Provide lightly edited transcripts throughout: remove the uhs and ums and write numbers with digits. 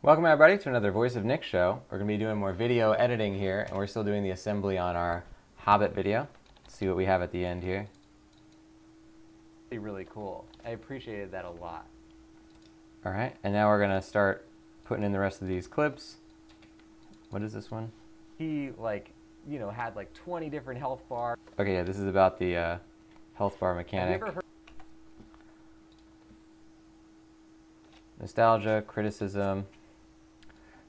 Welcome everybody to another Voice of Nick show. We're going to be doing more video editing here, and we're still doing the assembly on our Hobbit video. Let's see what we have at the end here. Really cool. I appreciated that a lot. Alright, and now we're going to start putting in the rest of these clips. What is this one? He, had 20 different health bars. Okay, yeah, this is about the health bar mechanic. Have you ever heard nostalgia, criticism.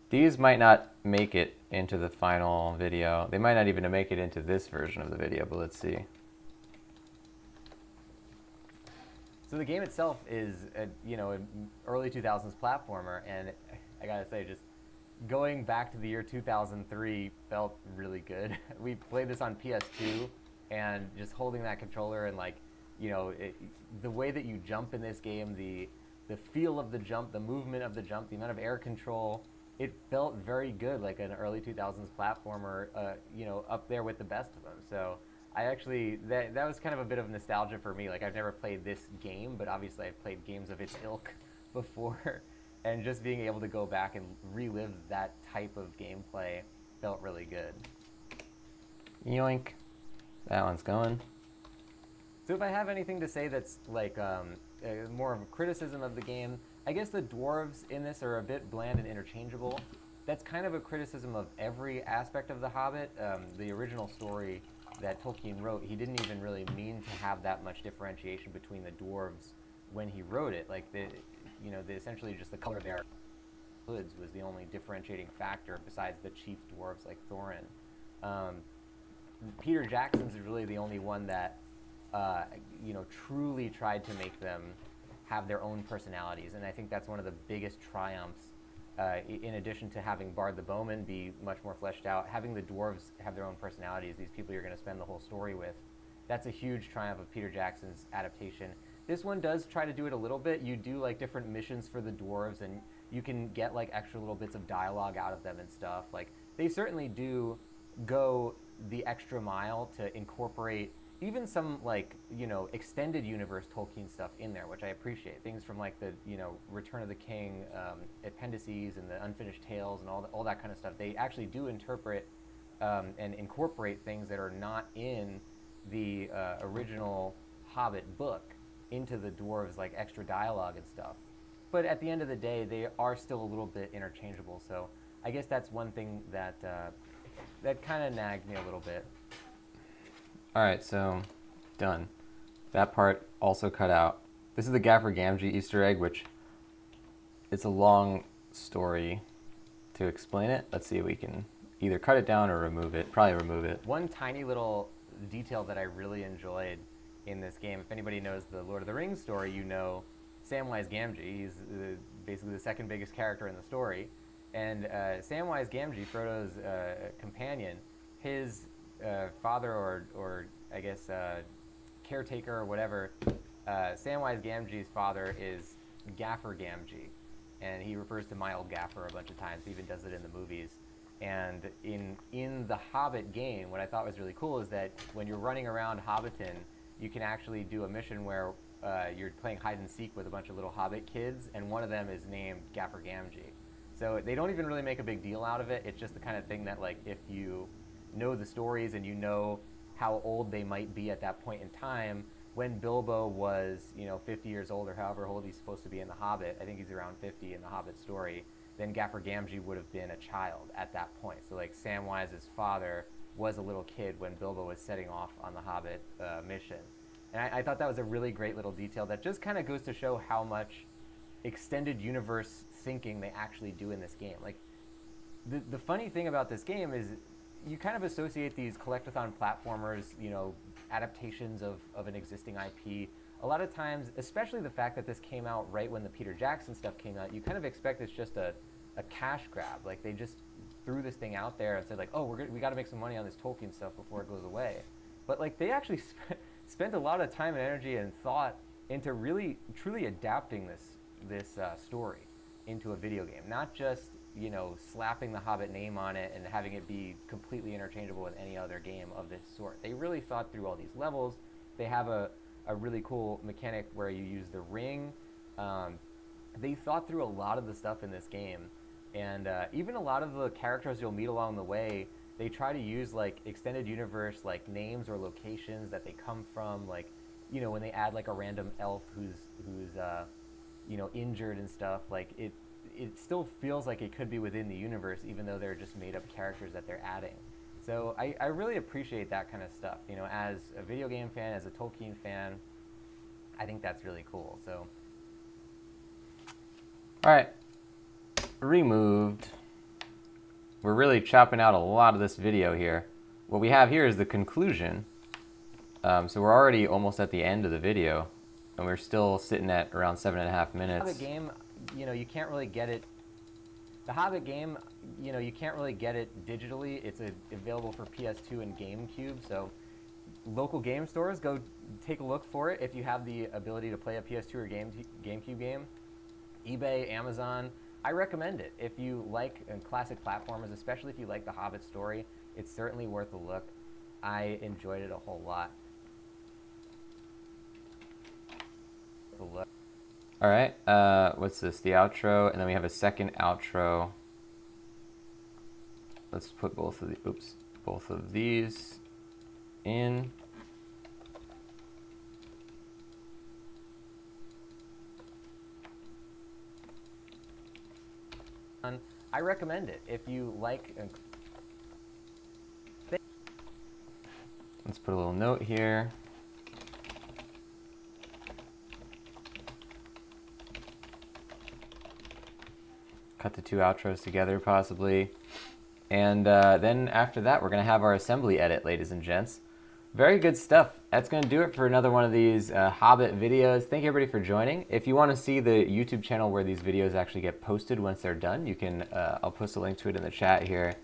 These might not make it into the final video. They might not even make it into this version of the video, but let's see. So the game itself is an early 2000s platformer, and I gotta say, just going back to the year 2003 felt really good. We played this on PS2, and just holding that controller and the way that you jump in this game, the feel of the jump, the movement of the jump, the amount of air control, it felt very good, like an early 2000s platformer, up there with the best of them. So I actually, that was kind of a bit of nostalgia for me. Like, I've never played this game, but obviously I've played games of its ilk before. And just being able to go back and relive that type of gameplay felt really good. Yoink. That one's going. So if I have anything to say that's more of a criticism of the game, I guess the dwarves in this are a bit bland and interchangeable. That's kind of a criticism of every aspect of The Hobbit. The original story that Tolkien wrote, he didn't even really mean to have that much differentiation between the dwarves when he wrote it. Essentially just the color of their hoods was the only differentiating factor besides the chief dwarves like Thorin. Peter Jackson's is really the only one that truly tried to make them have their own personalities, and I think that's one of the biggest triumphs. In addition to having Bard the Bowman be much more fleshed out, having the dwarves have their own personalities, these people you're going to spend the whole story with, that's a huge triumph of Peter Jackson's adaptation. This one does try to do it a little bit. You do different missions for the dwarves, and you can get extra little bits of dialogue out of them and stuff. They certainly do go the extra mile to incorporate even some extended universe Tolkien stuff in there, which I appreciate. Things from the Return of the King appendices and the unfinished tales and all that kind of stuff. They actually do interpret and incorporate things that are not in the original Hobbit book into the dwarves, extra dialogue and stuff. But at the end of the day, they are still a little bit interchangeable. So I guess that's one thing that that kind of nagged me a little bit. Alright, so done. That part also cut out. This is the Gaffer Gamgee Easter egg, which it's a long story to explain it. Let's see if we can either cut it down or remove it. Probably remove it. One tiny little detail that I really enjoyed in this game, if anybody knows the Lord of the Rings story, you know Samwise Gamgee. He's basically the second biggest character in the story. And Samwise Gamgee, Frodo's companion, his father or I guess caretaker or whatever, Samwise Gamgee's father is Gaffer Gamgee, and he refers to my old Gaffer a bunch of times. He even does it in the movies. And in the Hobbit game, what I thought was really cool is that when you're running around Hobbiton, you can actually do a mission where you're playing hide and seek with a bunch of little Hobbit kids, and one of them is named Gaffer Gamgee. So they don't even really make a big deal out of it. It's just the kind of thing that if you know the stories and you know how old they might be at that point in time, when Bilbo was 50 years old or however old he's supposed to be in The Hobbit, I think he's around 50 in the Hobbit story, then Gaffer Gamgee would have been a child at that point. So Samwise's father was a little kid when Bilbo was setting off on the Hobbit mission. And I thought that was a really great little detail that just kind of goes to show how much extended universe thinking they actually do in this game. The funny thing about this game is you kind of associate these collectathon platformers, adaptations of an existing IP. A lot of times, especially the fact that this came out right when the Peter Jackson stuff came out, you kind of expect it's just a cash grab. They just threw this thing out there and said oh, we got to make some money on this Tolkien stuff before it goes away. But they actually spent a lot of time and energy and thought into really truly adapting this story into a video game, not just slapping the Hobbit name on it and having it be completely interchangeable with any other game of this sort. They really thought through all these levels. They have a really cool mechanic where you use the ring. They thought through a lot of the stuff in this game, And even a lot of the characters you'll meet along the way, they try to use like extended universe like names or locations that they come from. Like, you know, when they add like a random elf who's you know, injured and stuff, like it still feels like it could be within the universe, even though they're just made up characters that they're adding. So I really appreciate that kind of stuff. You know, as a video game fan, as a Tolkien fan, I think that's really cool. So, all right, removed. We're really chopping out a lot of this video here. What we have here is the conclusion. So we're already almost at the end of the video, and we're still sitting at around 7.5 minutes. The Hobbit game, you know, you can't really get it. The Hobbit game, you know, you can't really get it digitally. It's available for PS2 and GameCube. So local game stores, go take a look for it if you have the ability to play a PS2 or GameCube game. eBay, Amazon, I recommend it. If you like classic platformers, especially if you like the Hobbit story, it's certainly worth a look. I enjoyed it a whole lot. All right, what's this? The outro, and then we have a second outro. Let's put both of these in. I recommend it if you like. Let's put a little note here. Cut the two outros together, possibly. And then after that, we're going to have our assembly edit, ladies and gents. Very good stuff. That's going to do it for another one of these Hobbit videos. Thank you, everybody, for joining. If you want to see the YouTube channel where these videos actually get posted once they're done, you can. I'll post a link to it in the chat here.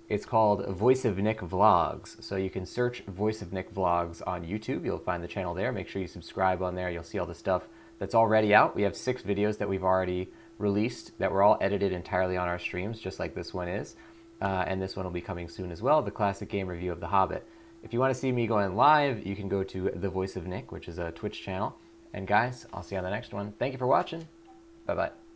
It's called Voice of Nick Vlogs. So you can search Voice of Nick Vlogs on YouTube. You'll find the channel there. Make sure you subscribe on there. You'll see all the stuff that's already out. We have 6 videos that we've already released that were all edited entirely on our streams, just like this one is. And this one will be coming soon as well, the classic game review of The Hobbit. If you want to see me going live, you can go to The Voice of Nick, which is a Twitch channel. And guys, I'll see you on the next one. Thank you for watching. Bye-bye.